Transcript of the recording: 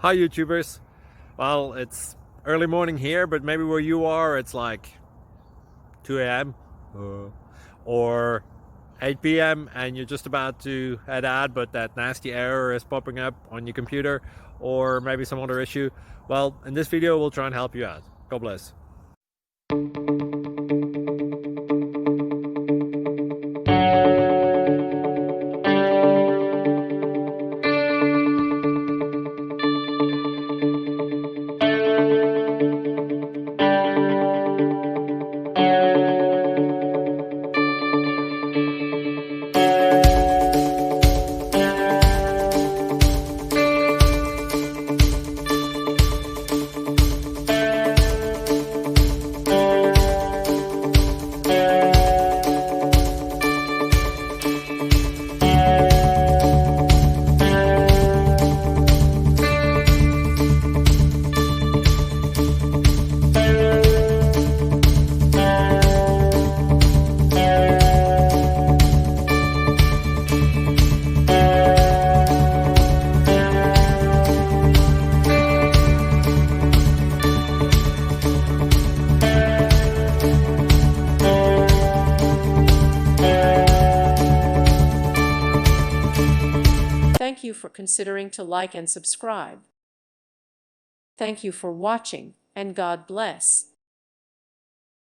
Hi YouTubers. Well, it's early morning here, but maybe where you are it's like 2 a.m. or 8 p.m. and you're just about to head out, but that nasty error is popping up on your computer, or maybe some other issue. Well, in this video we'll try and help you out. God bless. Thank you for considering to like and subscribe. Thank you for watching, and God bless.